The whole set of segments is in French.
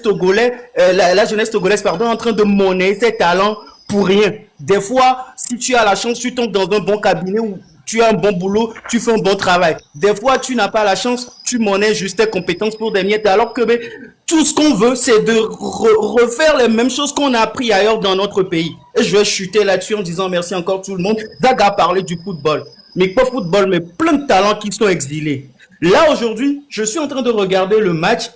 togolais, la jeunesse togolaise, pardon, en train de monnayer ses talents pour rien. Des fois, si tu as la chance, tu tombes dans un bon cabinet où tu as un bon boulot, tu fais un bon travail. Des fois, tu n'as pas la chance, tu monnaies juste tes compétences pour des miettes, alors que tout ce qu'on veut, c'est de refaire les mêmes choses qu'on a appris ailleurs dans notre pays. Et je vais chuter là-dessus en disant merci encore tout le monde. Zaga a parlé du football. Mais pas football, mais plein de talents qui sont exilés. Là, aujourd'hui, je suis en train de regarder le match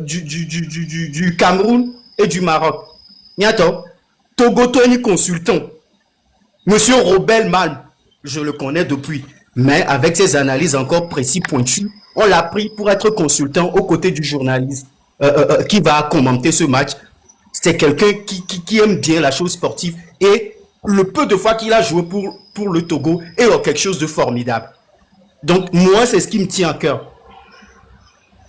du Cameroun et du Maroc. Niato, Togo Tony consultant. Monsieur Robert Malm, je le connais depuis, mais avec ses analyses encore précises, pointues, on l'a pris pour être consultant aux côtés du journaliste qui va commenter ce match. C'est quelqu'un qui aime bien la chose sportive et le peu de fois qu'il a joué pour le Togo est quelque chose de formidable. Donc moi, c'est ce qui me tient à cœur.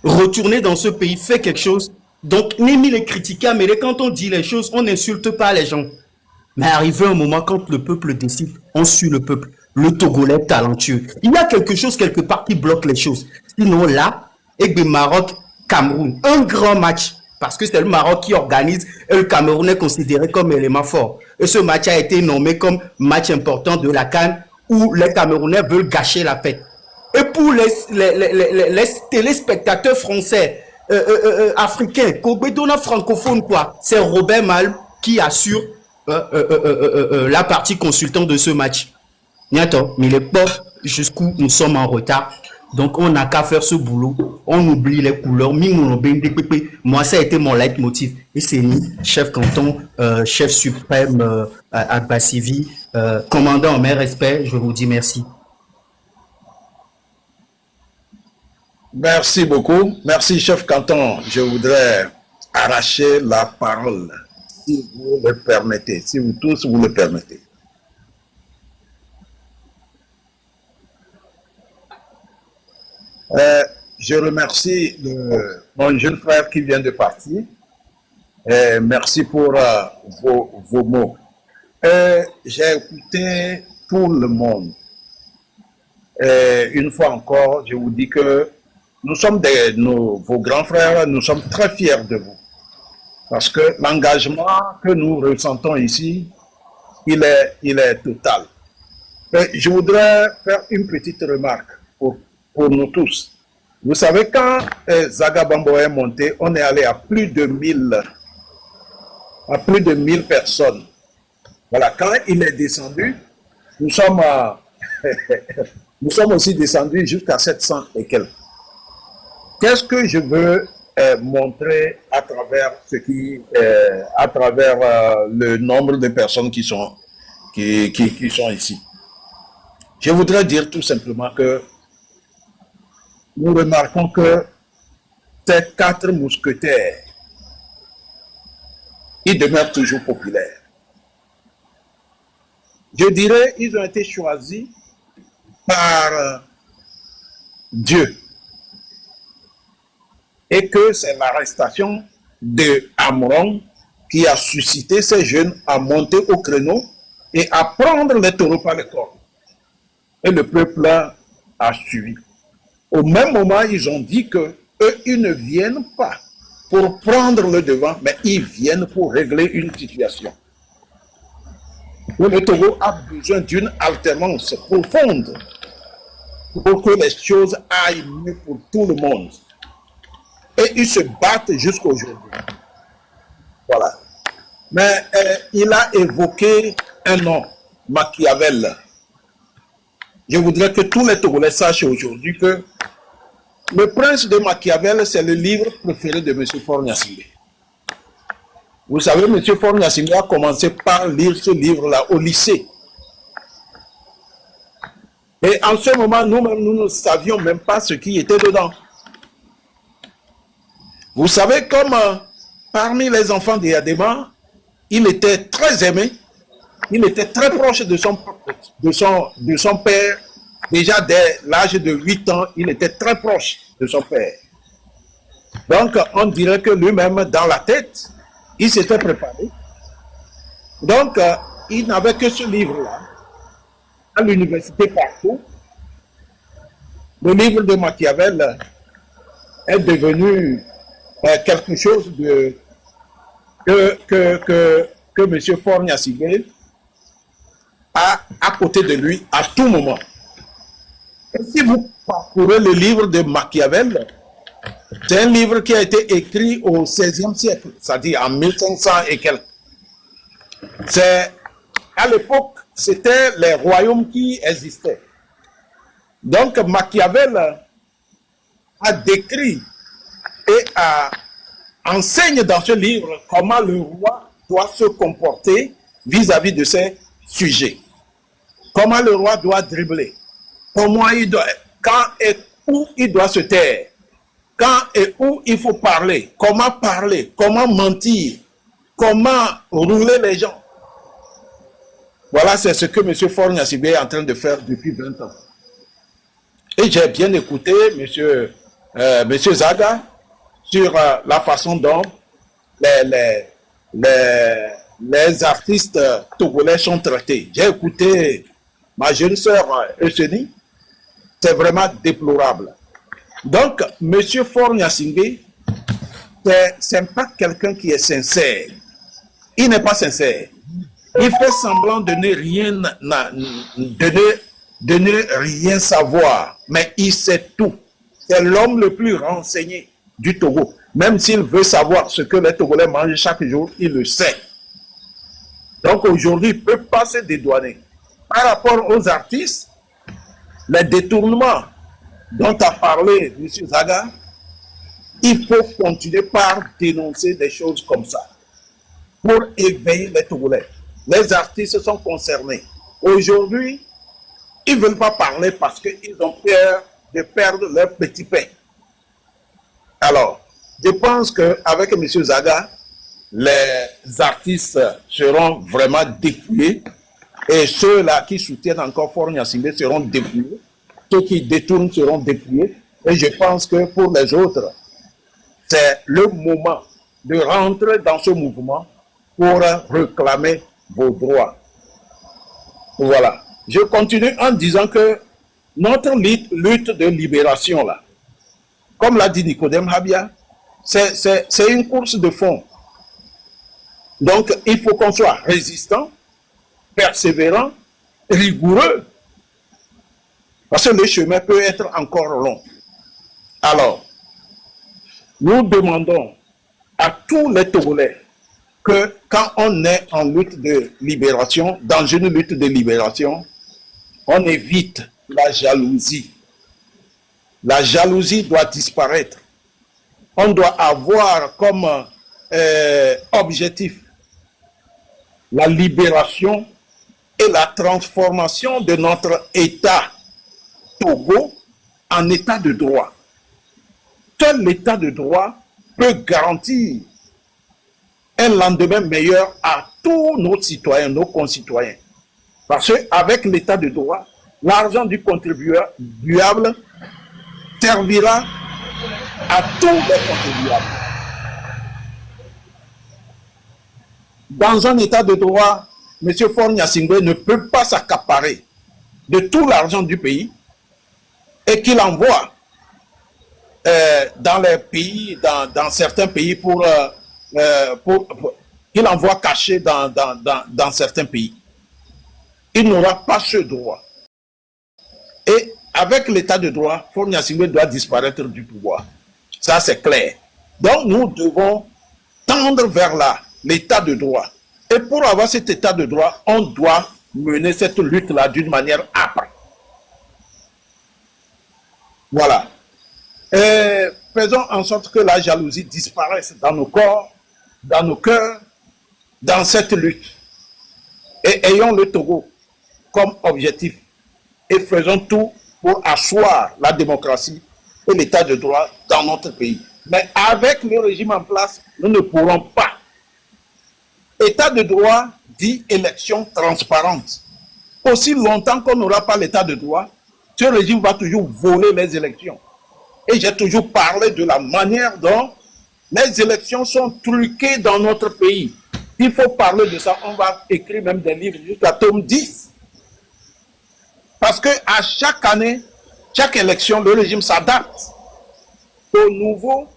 Retourner dans ce pays, faire quelque chose. Donc, Némi les critiquer, mais quand on dit les choses, on n'insulte pas les gens. Mais arrivé un moment, quand le peuple décide, on suit le peuple. Le Togolais talentueux. Il y a quelque chose quelque part qui bloque les choses. Sinon là, et le Maroc, Cameroun, un grand match. Parce que c'est le Maroc qui organise et le Cameroun est considéré comme élément fort. Et ce match a été nommé comme match important de la CAN où les Camerounais veulent gâcher la fête. Et pour les téléspectateurs français, africains, Kobedona francophone, quoi, c'est Robert Malm qui assure la partie consultant de ce match. Niato, mais les pauvres, jusqu'où nous sommes en retard. Donc, on n'a qu'à faire ce boulot. On oublie les couleurs. Moi, ça a été mon leitmotiv. Et c'est nous, chef canton, chef suprême à Bassivi, commandant en mes respects, je vous dis merci. Merci beaucoup. Merci, chef canton. Je voudrais arracher la parole, si vous le permettez, si vous tous vous le permettez. Je remercie mon jeune frère qui vient de partir. Merci pour vos mots. J'ai écouté tout le monde. Une fois encore, je vous dis que nous sommes vos grands frères, nous sommes très fiers de vous. Parce que l'engagement que nous ressentons ici, il est total. Je voudrais faire une petite remarque pour nous tous. Vous savez, quand Zaga Bambo est monté, on est allé à plus de 1000 personnes. Voilà, quand il est descendu, nous sommes aussi descendus jusqu'à 700 et quelques. Qu'est-ce que je veux montrer à travers le nombre de personnes qui sont ici? Je voudrais dire tout simplement que nous remarquons que ces 4 mousquetaires, ils demeurent toujours populaires. Je dirais, ils ont été choisis par Dieu. Et que c'est l'arrestation de Amron qui a suscité ces jeunes à monter au créneau et à prendre les taureaux par les cornes. Et le peuple a suivi. Au même moment, ils ont dit que eux, ils ne viennent pas pour prendre le devant, mais ils viennent pour régler une situation. Le Togo a besoin d'une alternance profonde pour que les choses aillent mieux pour tout le monde. Et ils se battent jusqu'à aujourd'hui. Voilà. Mais il a évoqué un nom, Machiavel. Je voudrais que tous les Togolais sachent aujourd'hui que Le Prince de Machiavel, c'est le livre préféré de M. Faure-Gnassingbé. Vous savez, M. Faure-Gnassingbé a commencé par lire ce livre-là au lycée. Et en ce moment, nous-mêmes, nous ne savions même pas ce qui était dedans. Vous savez, comme parmi les enfants d'Yadema, il était très aimé, il était très proche de son père. Déjà dès l'âge de 8 ans, il était très proche de son père. Donc, on dirait que lui-même, dans la tête, il s'était préparé. Donc, il n'avait que ce livre-là, à l'université partout. Le livre de Machiavel est devenu quelque chose que M. Faure-Gnassingbé a à côté de lui à tout moment. Et si vous parcourez le livre de Machiavel, c'est un livre qui a été écrit au XVIe siècle, c'est-à-dire en 1500 et quelques. C'est, à l'époque, c'était les royaumes qui existaient. Donc Machiavel a décrit et enseigne dans ce livre comment le roi doit se comporter vis-à-vis de ses sujets. Comment le roi doit dribbler. Comment il doit, quand et où il doit se taire. Quand et où il faut parler. Comment parler. Comment mentir. Comment rouler les gens. Voilà, c'est ce que M. Faure-Gnassingbé est en train de faire depuis 20 ans. Et j'ai bien écouté M. Zaga sur la façon dont les artistes togolais sont traités. J'ai écouté ma jeune sœur Eugénie, c'est vraiment déplorable. Donc, M. Faure-Gnassingbé, c'est pas quelqu'un qui est sincère. Il n'est pas sincère. Il fait semblant de ne rien savoir, mais il sait tout. C'est l'homme le plus renseigné du Togo. Même s'il veut savoir ce que les Togolais mangent chaque jour, il le sait. Donc aujourd'hui, il ne peut pas se dédouaner. Par rapport aux artistes, les détournements dont a parlé M. Zaga, il faut continuer par dénoncer des choses comme ça pour éveiller les Togolais. Les artistes sont concernés. Aujourd'hui, ils ne veulent pas parler parce qu'ils ont peur de perdre leur petit pain. Alors, je pense qu'avec M. Zaga, les artistes seront vraiment dépouillés et ceux-là qui soutiennent encore Faure-Gnassingbé seront dépouillés. Ceux qui détournent seront dépouillés. Et je pense que pour les autres, c'est le moment de rentrer dans ce mouvement pour réclamer vos droits. Voilà. Je continue en disant que notre lutte de libération, là, comme l'a dit Nicodème Habia, c'est une course de fond. Donc, il faut qu'on soit résistant, persévérant, rigoureux, parce que le chemin peut être encore long. Alors, nous demandons à tous les Togolais que quand on est en lutte de libération, dans une lutte de libération, on évite la jalousie. La jalousie doit disparaître. On doit avoir comme objectif la libération et la transformation de notre État Togo en État de droit. Seul l'État de droit peut garantir un lendemain meilleur à tous nos citoyens, nos concitoyens. Parce qu'avec l'État de droit, l'argent du contribuable servira à tous les contribuables. Dans un État de droit, M. Faure-Gnassingbé ne peut pas s'accaparer de tout l'argent du pays et qu'il envoie dans les pays, dans certains pays qu'il envoie caché dans certains pays. Il n'aura pas ce droit. Et avec l'état de droit, Faure-Gnassingbé doit disparaître du pouvoir. Ça, c'est clair. Donc, nous devons tendre vers l'état de droit. Et pour avoir cet état de droit, on doit mener cette lutte-là d'une manière âpre. Voilà. Et faisons en sorte que la jalousie disparaisse dans nos corps, dans nos cœurs, dans cette lutte. Et ayons le Togo comme objectif. Et faisons tout pour asseoir la démocratie et l'état de droit dans notre pays. Mais avec le régime en place, nous ne pourrons pas. État de droit dit élection transparente. Aussi longtemps qu'on n'aura pas l'état de droit, ce régime va toujours voler les élections. Et j'ai toujours parlé de la manière dont les élections sont truquées dans notre pays. Il faut parler de ça. On va écrire même des livres jusqu'à tome 10. Parce qu'à chaque année, chaque élection, le régime s'adapte aux nouveaux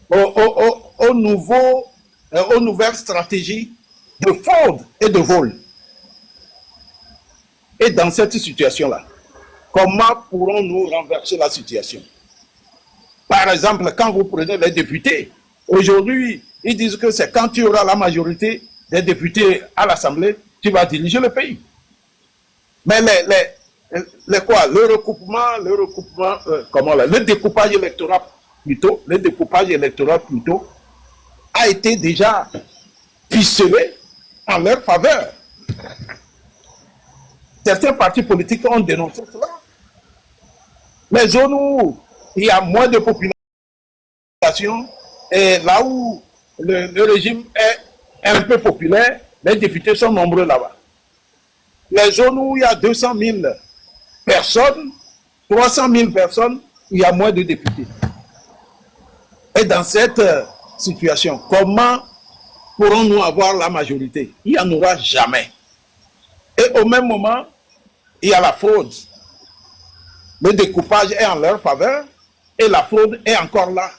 aux nouvelles stratégies de fraude et de vol. Et dans cette situation-là, comment pourrons-nous renverser la situation? Par exemple, quand vous prenez les députés, aujourd'hui, ils disent que c'est quand tu auras la majorité des députés à l'Assemblée, tu vas diriger le pays. Mais le découpage électoral plutôt, a été déjà ficelé en leur faveur. Certains partis politiques ont dénoncé cela. Les zones où il y a moins de population et là où le régime est un peu populaire, les députés sont nombreux là-bas. Les zones où il y a 200 000 personnes, 300 000 personnes, il y a moins de députés. Et dans cette situation, comment pourrons-nous avoir la majorité? Il n'y en aura jamais. Et au même moment, il y a la fraude. Le découpage est en leur faveur et la fraude est encore là.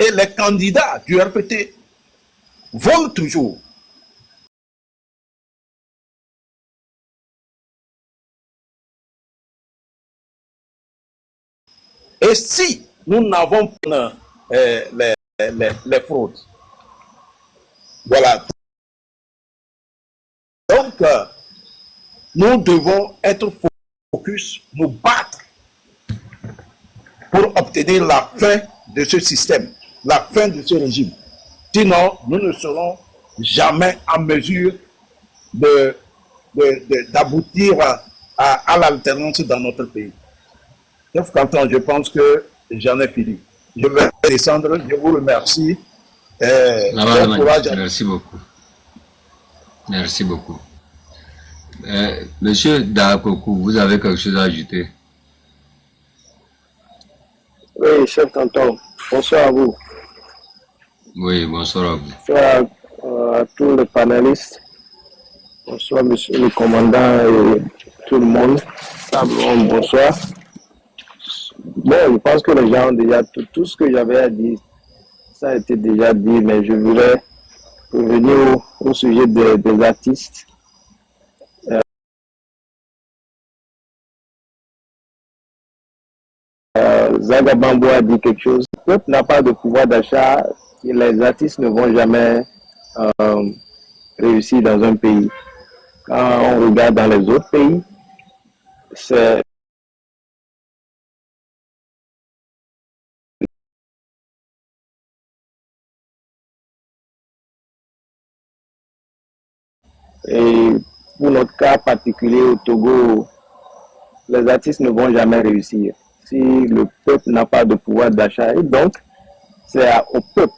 Et les candidats du RPT volent toujours. Et si nous n'avons pas les fraudes, voilà. Donc, nous devons être focus, nous battre pour obtenir la fin de ce système, la fin de ce régime. Sinon, nous ne serons jamais en mesure d'aboutir à l'alternance dans notre pays. Chef Canton, je pense que j'en ai fini. Je vais descendre, je vous remercie. Merci beaucoup. Merci beaucoup. Monsieur Dakoku, vous avez quelque chose à ajouter? Oui, chef Canton, bonsoir à vous. Oui, bonsoir à vous. Bonsoir à tous les panélistes. Bonsoir, monsieur le commandant et tout le monde. Bonsoir. Bon, je pense que les gens ont déjà tout ce que j'avais à dire, ça a été déjà dit, mais je voulais revenir au sujet des artistes. Zaga Bambo a dit quelque chose. Le peuple n'a pas de pouvoir d'achat et les artistes ne vont jamais réussir dans un pays. Quand on regarde dans les autres pays, c'est et pour notre cas particulier au Togo, les artistes ne vont jamais réussir si le peuple n'a pas de pouvoir d'achat. Et donc, c'est au peuple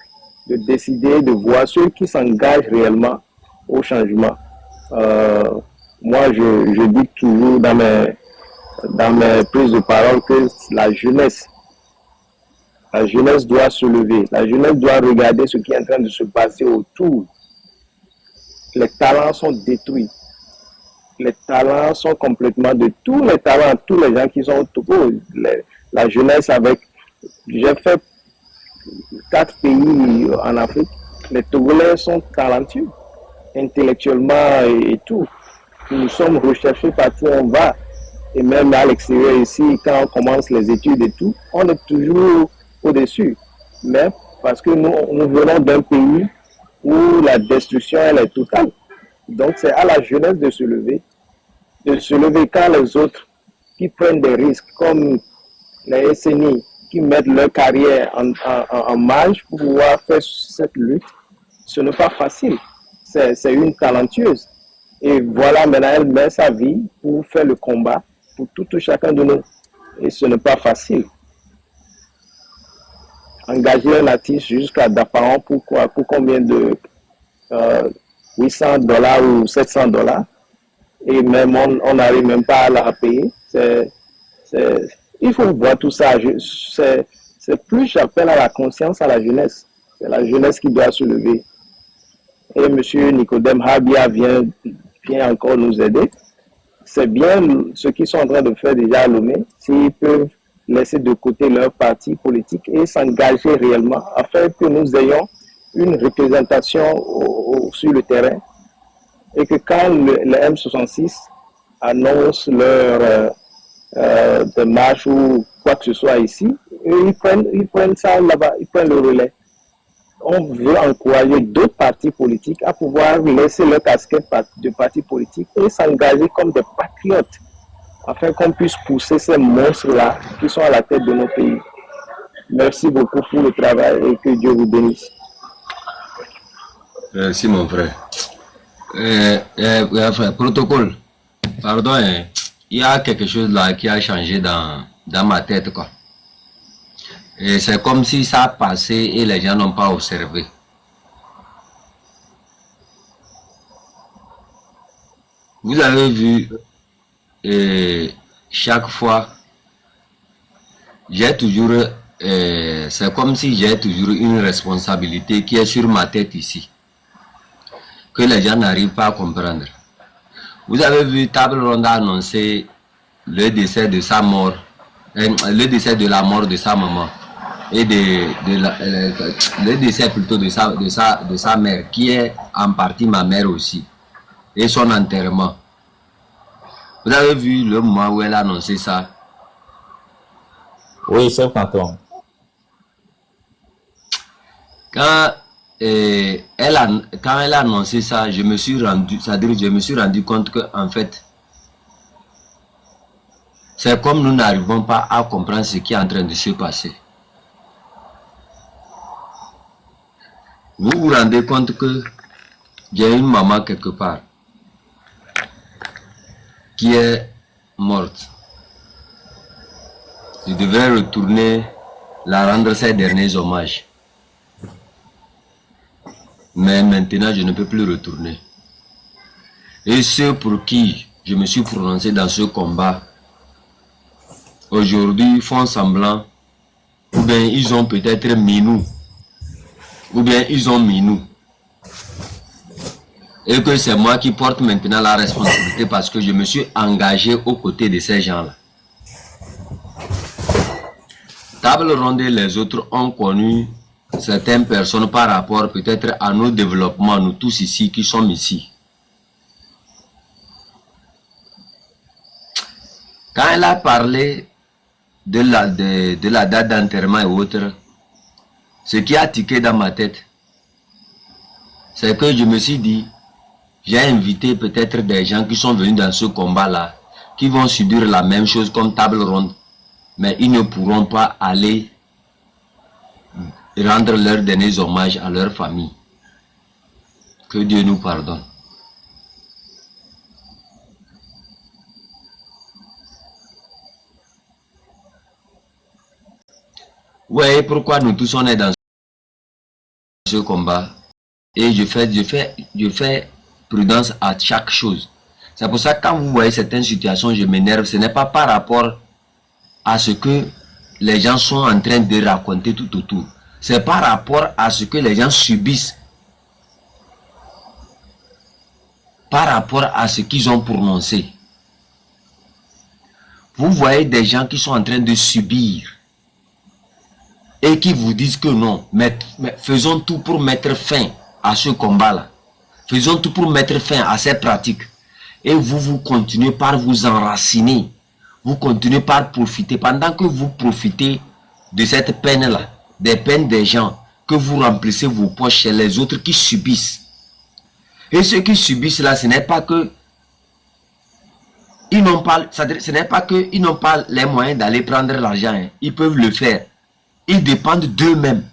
de décider, de voir ceux qui s'engagent réellement au changement. Moi, je dis toujours dans mes prises de parole que la jeunesse doit se lever. La jeunesse doit regarder ce qui est en train de se passer autour. Les talents sont détruits. Les talents sont complètement de tous les talents, tous les gens qui sont au Togo. La jeunesse avec... J'ai fait 4 pays en Afrique. Les Togolais sont talentueux, intellectuellement et tout. Nous sommes recherchés partout où on va. Et même à l'extérieur ici, quand on commence les études et tout, on est toujours au-dessus. Mais parce que nous venons d'un pays où la destruction elle est totale. Donc c'est à la jeunesse de se lever quand les autres qui prennent des risques comme les SNI qui mettent leur carrière en marge pour pouvoir faire cette lutte, ce n'est pas facile. C'est une talentueuse. Et voilà, maintenant elle met sa vie pour faire le combat pour tout chacun de nous. Et ce n'est pas facile. Engager un artiste jusqu'à Daparan pour combien de $800 ou $700 et même on n'arrive même pas à la payer. Il faut voir tout ça. C'est plus j'appelle à la conscience à la jeunesse. C'est la jeunesse qui doit se lever. Et M. Nicodème Habia vient encore nous aider. C'est bien ce qu'ils sont en train de faire déjà à Lomé. S'ils peuvent laisser de côté leur parti politique et s'engager réellement afin que nous ayons une représentation sur le terrain et que quand le M66 annonce leur démarche ou quoi que ce soit ici, ils prennent ça là-bas, ils prennent le relais. On veut encourager d'autres partis politiques à pouvoir laisser leur casquette de parti politique et s'engager comme des patriotes afin qu'on puisse pousser ces monstres-là qui sont à la tête de nos pays. Merci beaucoup pour le travail et que Dieu vous bénisse. Merci mon frère. Protocole, pardon, il y a quelque chose là qui a changé dans ma tête, quoi. Et c'est comme si ça a passé et les gens n'ont pas observé. Vous avez vu, chaque fois, j'ai toujours, c'est comme si j'ai toujours une responsabilité qui est sur ma tête ici, que les gens n'arrivent pas à comprendre. Vous avez vu, Table Ronde a annoncé le décès de sa mort, le décès de la mort de sa maman. Et le décès plutôt de sa mère, qui est en partie ma mère aussi, et son enterrement. Vous avez vu le moment où elle a annoncé ça? Oui, chef canton. Quand elle a annoncé ça, je me suis rendu compte que en fait, c'est comme nous n'arrivons pas à comprendre ce qui est en train de se passer. Vous vous rendez compte que j'ai une maman quelque part qui est morte. Je devrais retourner la rendre ses derniers hommages. Mais maintenant, je ne peux plus retourner. Et ceux pour qui je me suis prononcé dans ce combat, aujourd'hui font semblant, ou bien ils ont peut-être mis nous, ou bien ils ont mis nous. Et que c'est moi qui porte maintenant la responsabilité parce que je me suis engagé aux côtés de ces gens-là. Table Ronde et les autres ont connu certaines personnes par rapport peut-être à nos développements, nous tous ici qui sommes ici. Quand elle a parlé de la date d'enterrement et autres, ce qui a tiqué dans ma tête, c'est que je me suis dit, j'ai invité peut-être des gens qui sont venus dans ce combat-là, qui vont subir la même chose comme Table Ronde, mais ils ne pourront pas aller rendre leurs derniers hommages à leur famille. Que Dieu nous pardonne. Ouais, pourquoi nous tous on est dans ce combat? Et je fais prudence à chaque chose. C'est pour ça que quand vous voyez certaines situations, je m'énerve. Ce n'est pas par rapport à ce que les gens sont en train de raconter tout autour. C'est par rapport à ce que les gens subissent. Par rapport à ce qu'ils ont prononcé. Vous voyez des gens qui sont en train de subir. Et qui vous disent que non, mais faisons tout pour mettre fin à ce combat-là. Faisons tout pour mettre fin à ces pratiques. Et vous continuez par vous enraciner. Vous continuez par profiter. Pendant que vous profitez de cette peine-là, des peines des gens, que vous remplissez vos poches chez les autres qui subissent. Et ceux qui subissent là, ce n'est pas que ils n'ont pas, ce n'est pas que ils n'ont pas les moyens d'aller prendre l'argent. Hein. Ils peuvent le faire. Ils dépendent d'eux-mêmes.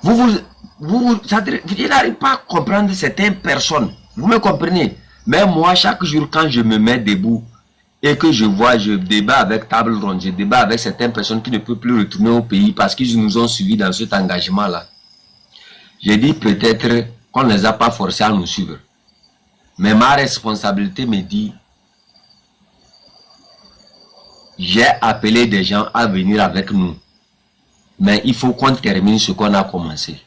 Vous n'arrivez pas à comprendre certaines personnes. Vous me comprenez? Mais moi, chaque jour, quand je me mets debout et que je débat avec Table Ronde, je débat avec certaines personnes qui ne peuvent plus retourner au pays parce qu'ils nous ont suivis dans cet engagement-là. J'ai dit peut-être qu'on ne les a pas forcés à nous suivre. Mais ma responsabilité me dit, j'ai appelé des gens à venir avec nous. Mais il faut qu'on termine ce qu'on a commencé.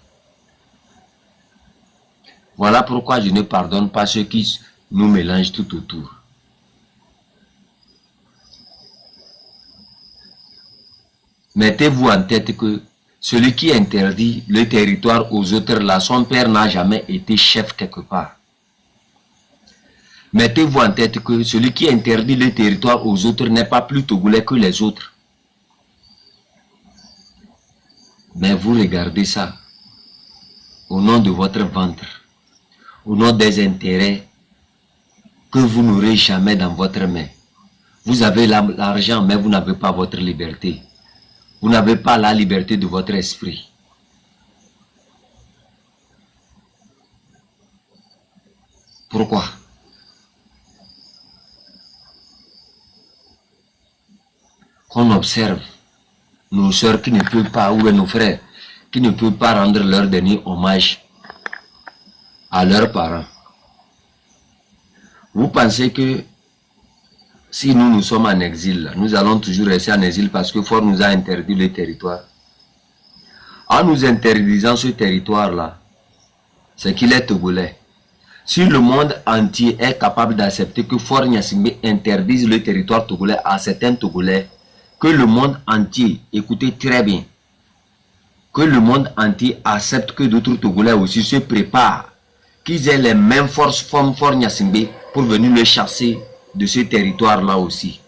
Voilà pourquoi je ne pardonne pas ceux qui nous mélangent tout autour. Mettez-vous en tête que celui qui interdit le territoire aux autres, là, son père n'a jamais été chef quelque part. Mettez-vous en tête que celui qui interdit le territoire aux autres n'est pas plus togolais que les autres. Mais vous regardez ça au nom de votre ventre, au nom des intérêts que vous n'aurez jamais dans votre main. Vous avez l'argent, mais vous n'avez pas votre liberté. Vous n'avez pas la liberté de votre esprit. Pourquoi? Qu'on observe nos soeurs qui ne peuvent pas, ou nos frères, qui ne peuvent pas rendre leur dernier hommage à leurs parents. Vous pensez que si nous sommes en exil, nous allons toujours rester en exil parce que Fort nous a interdit le territoire. En nous interdisant ce territoire-là, c'est qu'il est togolais. Si le monde entier est capable d'accepter que Fort Gnassingbé interdise le territoire togolais à certains Togolais, que le monde entier, écoutez très bien, que le monde entier accepte que d'autres Togolais aussi se préparent, qu'ils aient les mêmes forces comme Fort Gnassingbé pour venir le chasser de ce territoire-là aussi.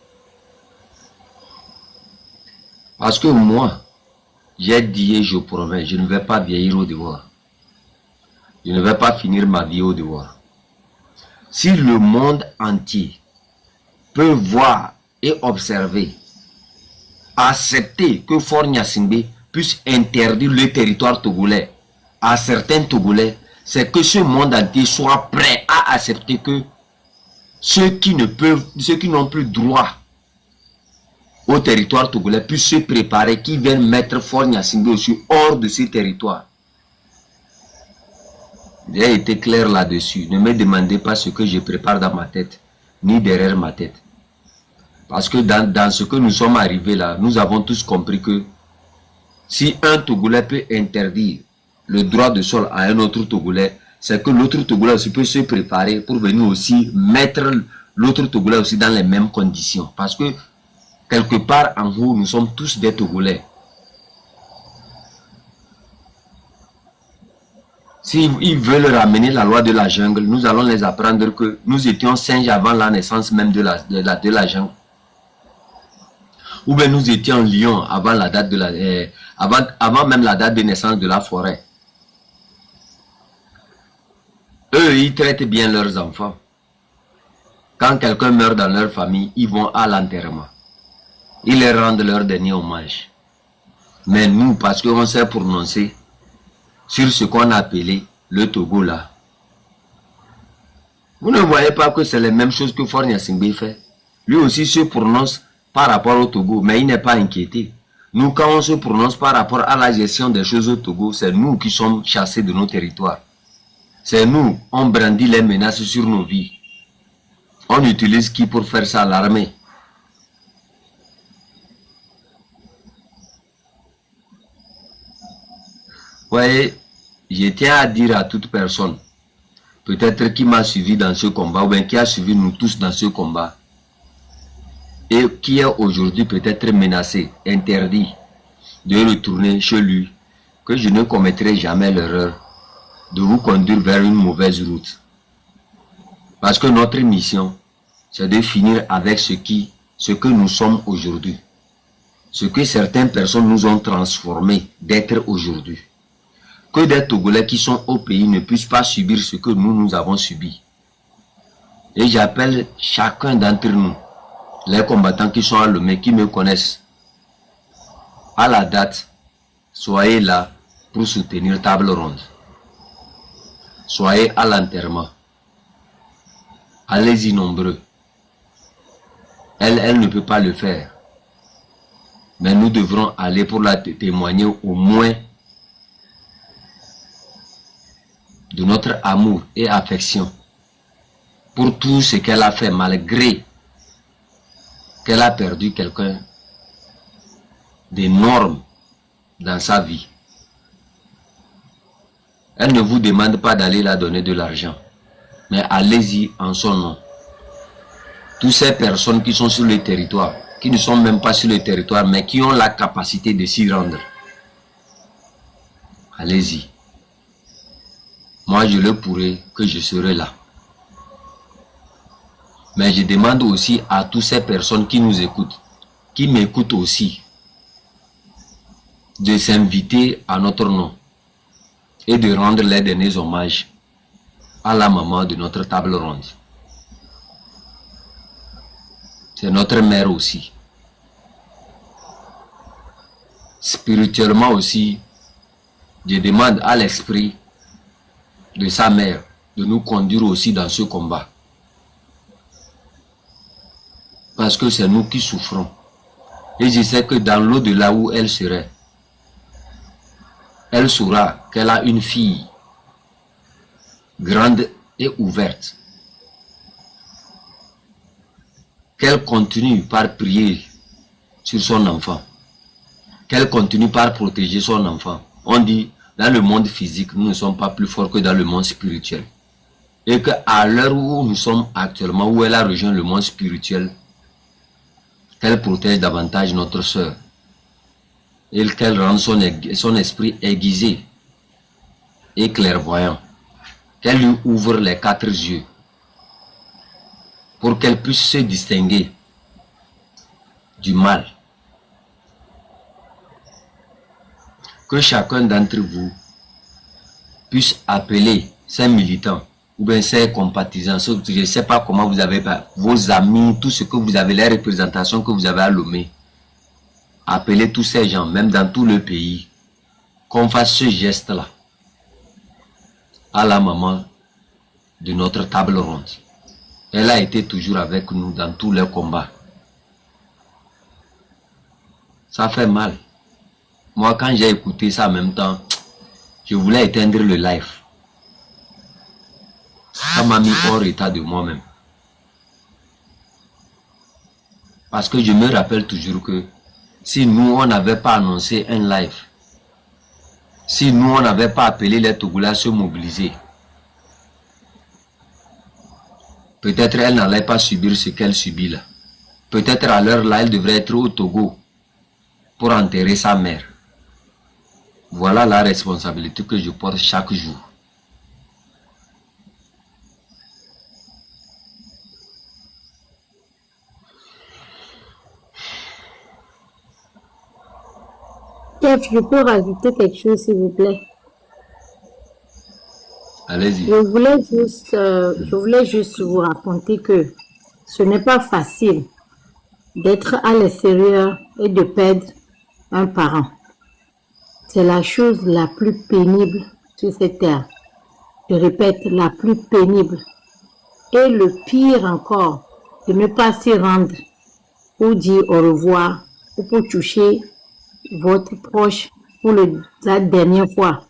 Parce que moi, j'ai dit et je promets, je ne vais pas vieillir au devoir. Je ne vais pas finir ma vie au devoir. Si le monde entier peut voir et observer, accepter que Fort Gnassingbé puisse interdire le territoire togolais à certains Togolais, c'est que ce monde entier soit prêt à accepter que ceux qui n'ont plus droit au territoire togolais puissent se préparer, qui viennent mettre Fort Gnassingbé aussi hors de ce territoire. J'ai été clair là-dessus. Ne me demandez pas ce que je prépare dans ma tête, ni derrière ma tête. Parce que dans ce que nous sommes arrivés là, nous avons tous compris que si un Togolais peut interdire le droit de sol à un autre Togolais, c'est que l'autre Togolais aussi peut se préparer pour venir aussi mettre l'autre Togolais aussi dans les mêmes conditions. Parce que quelque part en haut, nous sommes tous des Togolais. S'ils veulent ramener la loi de la jungle, nous allons les apprendre que nous étions singes avant la naissance même de la jungle. Ou bien nous étions lions avant la date de avant même la date de naissance de la forêt. Eux, ils traitent bien leurs enfants. Quand quelqu'un meurt dans leur famille, ils vont à l'enterrement. Ils leur rendent leur dernier hommage. Mais nous, parce qu'on s'est prononcé sur ce qu'on a appelé le Togo là, vous ne voyez pas que c'est la même chose que Fort Gnassingbé fait. Lui aussi se prononce par rapport au Togo, mais il n'est pas inquiété. Nous, quand on se prononce par rapport à la gestion des choses au Togo, c'est nous qui sommes chassés de nos territoires. C'est nous, on brandit les menaces sur nos vies. On utilise qui pour faire ça? L'armée. Voyez, je tiens à dire à toute personne, peut-être qui m'a suivi dans ce combat, ou bien qui a suivi nous tous dans ce combat, et qui est aujourd'hui peut-être menacé, interdit de retourner chez lui, que je ne commettrai jamais l'erreur de vous conduire vers une mauvaise route. Parce que notre mission, c'est de finir avec ce que nous sommes aujourd'hui. Ce que certaines personnes nous ont transformé d'être aujourd'hui. Que des Togolais qui sont au pays ne puissent pas subir ce que nous avons subi. Et j'appelle chacun d'entre nous, les combattants qui sont à Lomé, qui me connaissent, à la date, soyez là pour soutenir table ronde. Soyez à l'enterrement. Allez-y nombreux. Elle ne peut pas le faire. Mais nous devrons aller pour la témoigner au moins de notre amour et affection pour tout ce qu'elle a fait malgré qu'elle a perdu quelqu'un d'énorme dans sa vie. Elle ne vous demande pas d'aller la donner de l'argent, mais allez-y en son nom. Toutes ces personnes qui sont sur le territoire, qui ne sont même pas sur le territoire, mais qui ont la capacité de s'y rendre. Allez-y. Moi, je le pourrai que je serai là. Mais je demande aussi à toutes ces personnes qui nous écoutent, qui m'écoutent aussi, de s'inviter à notre nom et de rendre les derniers hommages à la maman de notre table ronde. C'est notre mère aussi. Spirituellement aussi, je demande à l'esprit de sa mère de nous conduire aussi dans ce combat. Parce que c'est nous qui souffrons. Et je sais que dans l'au-delà où elle serait, elle saura qu'elle a une fille grande et ouverte. Qu'elle continue par prier sur son enfant. Qu'elle continue par protéger son enfant. On dit, dans le monde physique, nous ne sommes pas plus forts que dans le monde spirituel. Et qu'à l'heure où nous sommes actuellement, où elle a rejoint le monde spirituel, qu'elle protège davantage notre sœur. Et qu'elle rende son esprit aiguisé et clairvoyant. Qu'elle lui ouvre les 4 yeux pour qu'elle puisse se distinguer du mal. Que chacun d'entre vous puisse appeler ses militants ou bien ses compatissants, je ne sais pas comment vous avez, vos amis, tout ce que vous avez, les représentations que vous avez à Lomé. Appelez tous ces gens, même dans tout le pays, qu'on fasse ce geste-là à la maman de notre table ronde. Elle a été toujours avec nous dans tous les combats. Ça fait mal. Moi, quand j'ai écouté ça en même temps, je voulais éteindre le live. Ça m'a mis hors état de moi-même. Parce que je me rappelle toujours que si nous, on n'avait pas annoncé un live, si nous, on n'avait pas appelé les Togolais à se mobiliser, peut-être elle n'allait pas subir ce qu'elle subit là. Peut-être à l'heure là, elle devrait être au Togo pour enterrer sa mère. Voilà la responsabilité que je porte chaque jour. Chef, je peux rajouter quelque chose, s'il vous plaît. Allez-y. Je voulais juste vous raconter que ce n'est pas facile d'être à l'extérieur et de perdre un parent. C'est la chose la plus pénible sur cette terre. Je répète, la plus pénible. Et le pire encore, de ne pas s'y rendre pour dire au revoir ou pour toucher votre proche pour la dernière fois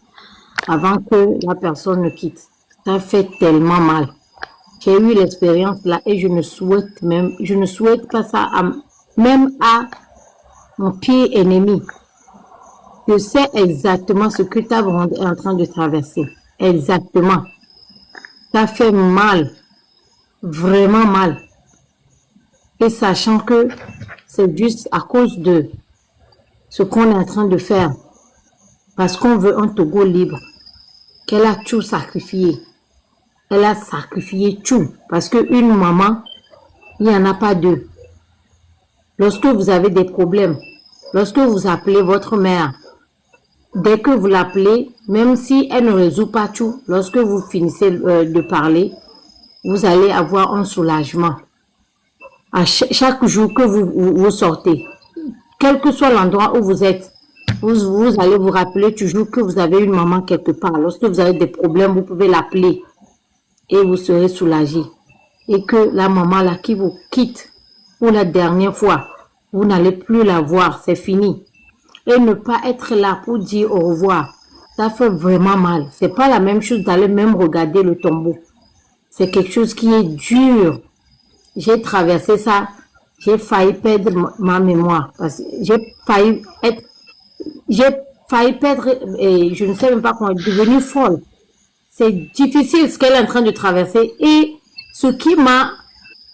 avant que la personne ne quitte. Ça fait tellement mal. J'ai eu l'expérience là et je ne souhaite pas ça même à mon pire ennemi. Je sais exactement ce que Tabron est en train de traverser. Exactement. Ça fait mal. Vraiment mal. Et sachant que c'est juste à cause de ce qu'on est en train de faire. Parce qu'on veut un Togo libre. Qu'elle a tout sacrifié. Elle a sacrifié tout. Parce qu'une maman, il n'y en a pas deux. Lorsque vous avez des problèmes, lorsque vous appelez votre mère, dès que vous l'appelez, même si elle ne résout pas tout, lorsque vous finissez de parler, vous allez avoir un soulagement. À chaque jour que vous sortez, quel que soit l'endroit où vous êtes, vous allez vous rappeler toujours que vous avez une maman quelque part. Lorsque vous avez des problèmes, vous pouvez l'appeler et vous serez soulagé. Et que la maman là qui vous quitte pour la dernière fois, vous n'allez plus la voir, c'est fini. Et ne pas être là pour dire au revoir, ça fait vraiment mal. C'est pas la même chose d'aller même regarder le tombeau. C'est quelque chose qui est dur. J'ai traversé ça. J'ai failli perdre ma mémoire. J'ai failli perdre, et je ne sais même pas comment, devenir folle. C'est difficile ce qu'elle est en train de traverser. Et ce qui m'a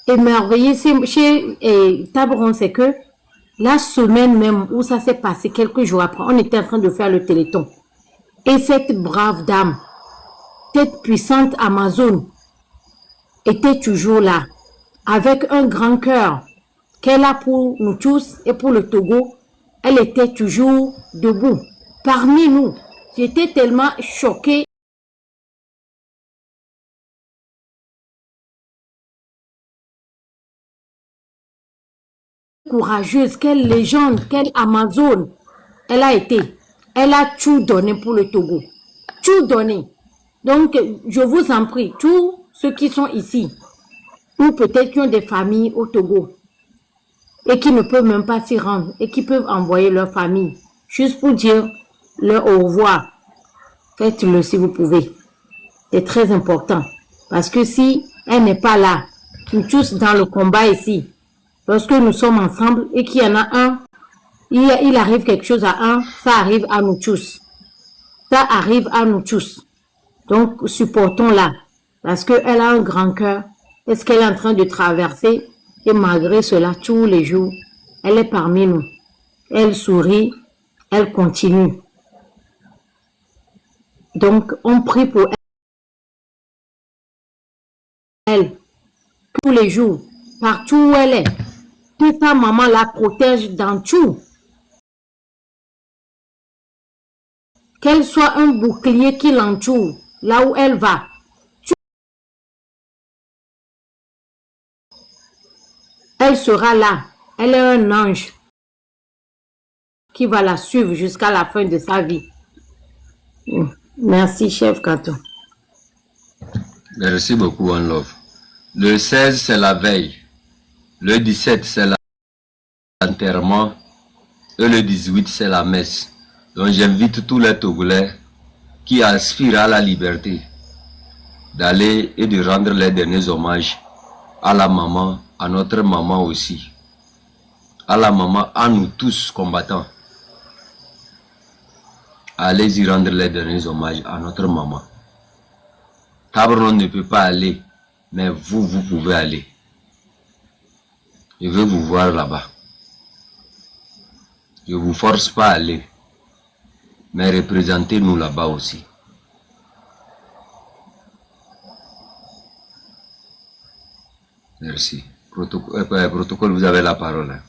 émerveillé chez Tabron, c'est que La semaine même où ça s'est passé, quelques jours après, on était en train de faire le téléthon. Et cette brave dame, cette puissante Amazone, était toujours là, avec un grand cœur qu'elle a pour nous tous et pour le Togo. Elle était toujours debout, parmi nous. J'étais tellement choquée. Courageuse, quelle légende, quelle Amazone elle a été. Elle a tout donné pour le Togo. Tout donné. Donc, je vous en prie, tous ceux qui sont ici, ou peut-être qui ont des familles au Togo, et qui ne peuvent même pas s'y rendre, et qui peuvent envoyer leur famille, juste pour dire leur au revoir. Faites-le si vous pouvez. C'est très important. Parce que si elle n'est pas là, nous tous dans le combat ici, lorsque nous sommes ensemble et qu'il y en a un, il arrive quelque chose à un, ça arrive à nous tous. Ça arrive à nous tous. Donc, supportons-la. Parce qu'elle a un grand cœur. Est-ce qu'elle est en train de traverser? Et malgré cela, tous les jours, elle est parmi nous. Elle sourit, elle continue. Donc, on prie pour elle tous les jours, partout où elle est. Que sa maman la protège dans tout. Qu'elle soit un bouclier qui l'entoure, là où elle va. Elle sera là. Elle est un ange qui va la suivre jusqu'à la fin de sa vie. Merci, chef Kato. Merci beaucoup, One Love. Le 16, c'est la veille. Le 17, c'est l'enterrement. Et le 18, c'est la messe. Donc j'invite tous les Togolais qui aspirent à la liberté d'aller et de rendre les derniers hommages à la maman, à notre maman aussi. À la maman, à nous tous combattants. Allez y rendre les derniers hommages à notre maman. Cabron ne peut pas aller, mais vous pouvez aller. Je veux vous voir là-bas. Je ne vous force pas à aller, mais représentez-nous là-bas aussi. Merci. Protocole, vous avez la parole.